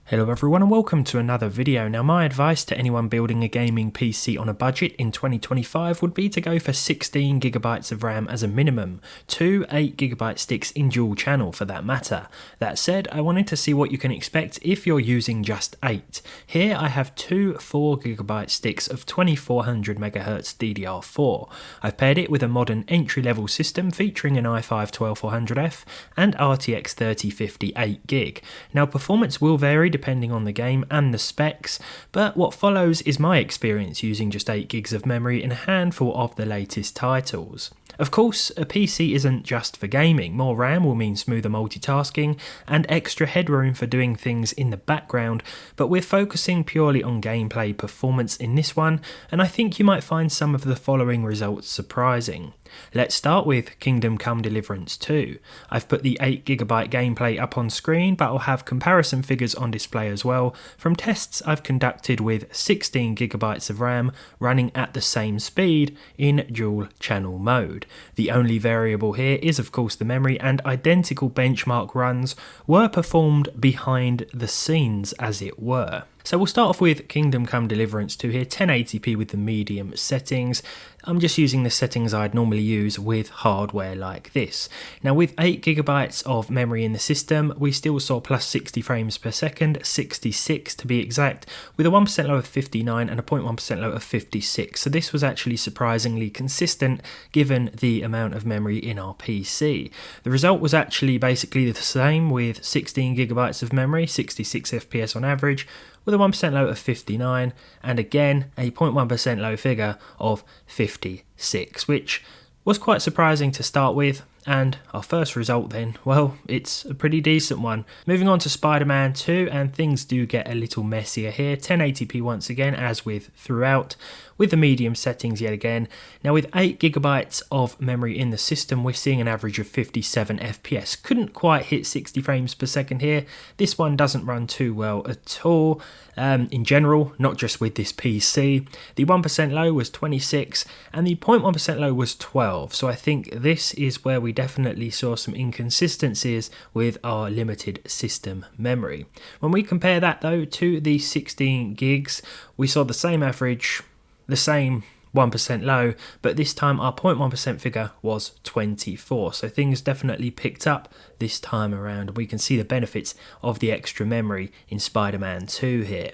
Hello everyone and welcome to another video. Now my advice to anyone building a gaming PC on a budget in 2025 would be to go for 16GB of RAM as a minimum, two 8GB sticks in dual channel for that matter. That said, I wanted to see what you can expect if you're using just 8. Here I have two 4GB sticks of 2400 MHz DDR4. I've paired it with a modern entry-level system featuring an i5-12400F and RTX 3050 8GB. Now performance will vary depending on the game and the specs, but what follows is my experience using just 8GB of memory in a handful of the latest titles. Of course, a PC isn't just for gaming. More RAM will mean smoother multitasking and extra headroom for doing things in the background, but we're focusing purely on gameplay performance in this one, and I think you might find some of the following results surprising. Let's start with Kingdom Come Deliverance 2. I've put the 8GB gameplay up on screen, but I'll have comparison figures on display as well from tests I've conducted with 16GB of RAM running at the same speed in dual channel mode. The only variable here is of course the memory, and identical benchmark runs were performed behind the scenes as it were. So we'll start off with Kingdom Come Deliverance 2 here, 1080p with the medium settings. I'm just using the settings I'd normally use with hardware like this. Now with 8GB of memory in the system, we still saw plus 60 frames per second, 66 to be exact, with a 1% low of 59 and a 0.1% low of 56. So this was actually surprisingly consistent given the amount of memory in our PC. The result was actually basically the same with 16GB of memory, 66 FPS on average, with a 1% low of 59 and again a 0.1% low figure of 56, which was quite surprising to start with. And our first result then, well, it's a pretty decent one. Moving on to Spider-Man 2, and things do get a little messier here. 1080p once again, as with throughout, with the medium settings yet again. Now with 8GB of memory in the system, we're seeing an average of 57 FPS. Couldn't quite hit 60 frames per second here. This one doesn't run too well at all. In general, not just with this PC. The 1% low was 26 and the 0.1% low was 12. So I think this is where we definitely saw some inconsistencies with our limited system memory. When we compare that though to the 16 gigs, we saw the same average, the same 1% low, but this time our 0.1% figure was 24. So things definitely picked up this time around. We can see the benefits of the extra memory in Spider-Man 2 here.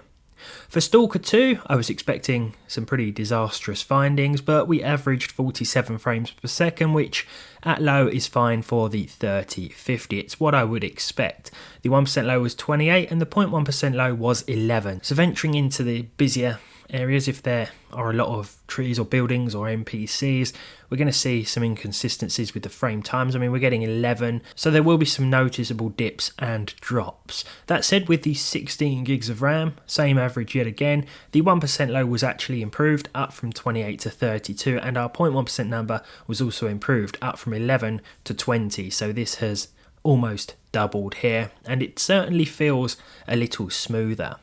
For Stalker 2, I was expecting some pretty disastrous findings, but we averaged 47 frames per second, which at low is fine for the 3050. It's what I would expect. The 1% low was 28 and the 0.1% low was 11. So venturing into the busier areas, if there are a lot of trees or buildings or NPCs, we're going to see some inconsistencies with the frame times. I mean, we're getting 11, so there will be some noticeable dips and drops. That said, with the 16 gigs of RAM, same average yet again. The 1% low was actually improved, up from 28 to 32, and our 0.1% number was also improved, up from 11 to 20. So this has almost doubled here, and it certainly feels a little smoother.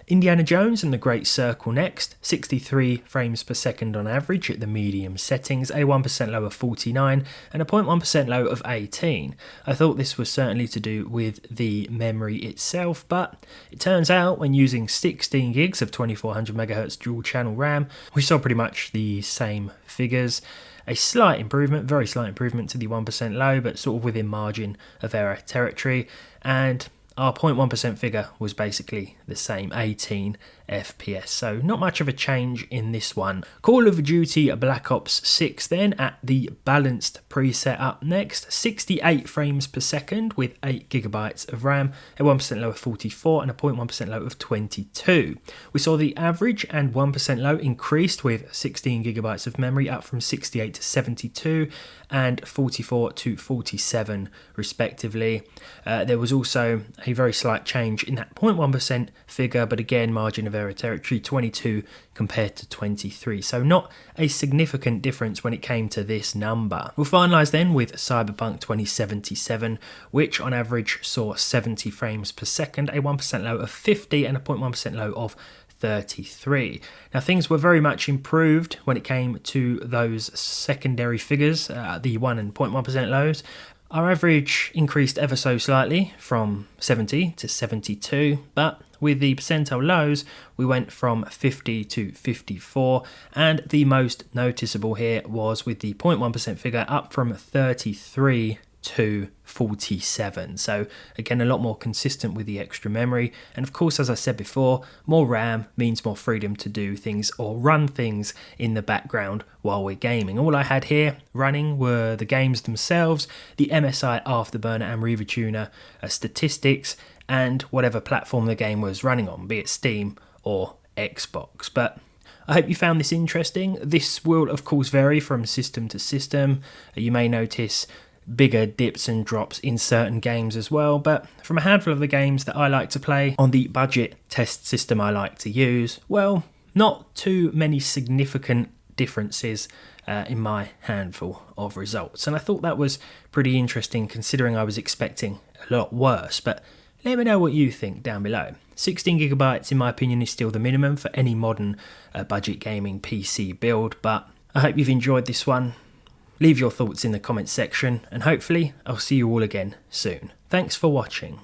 Indiana Jones and the Great Circle next, 63 frames per second on average at the medium settings, a 1% low of 49 and a 0.1% low of 18. I thought this was certainly to do with the memory itself, but it turns out when using 16 gigs of 2400 MHz dual channel RAM, we saw pretty much the same figures. A slight improvement, very slight improvement to the 1% low, but sort of within margin of error territory, and our 0.1% figure was basically the same, 18 FPS, so not much of a change in this one. Call of Duty Black Ops 6 then, at the balanced preset up next, 68 frames per second with 8GB of RAM, a 1% low of 44 and a 0.1% low of 22. We saw the average and 1% low increased with 16GB of memory, up from 68 to 72 and 44 to 47 respectively. There was also a very slight change in that 0.1% figure, but again margin of error territory, 22 compared to 23, so not a significant difference when it came to this number. We'll finalise then with Cyberpunk 2077, which on average saw 70 frames per second, a 1% low of 50 and a 0.1% low of 33. Now things were very much improved when it came to those secondary figures, the 1 and 0.1% lows. Our average increased ever so slightly from 70 to 72, but With the percentile lows, we went from 50 to 54, and the most noticeable here was with the 0.1% figure up from 33 to 47. So again, a lot more consistent with the extra memory, and of course, as I said before, more RAM means more freedom to do things or run things in the background while we're gaming. All I had here running were the games themselves, the MSI Afterburner and Reaver Tuner statistics, and whatever platform the game was running on, be it Steam or Xbox. But I hope you found this interesting. This will of course vary from system to system. You may notice bigger dips and drops in certain games as well, but from a handful of the games that I like to play on the budget test system I like to use, well, not too many significant differences in my handful of results. And I thought that was pretty interesting considering I was expecting a lot worse. But let me know what you think down below. 16GB in my opinion is still the minimum for any modern budget gaming PC build, but I hope you've enjoyed this one. Leave your thoughts in the comments section, and hopefully I'll see you all again soon. Thanks for watching.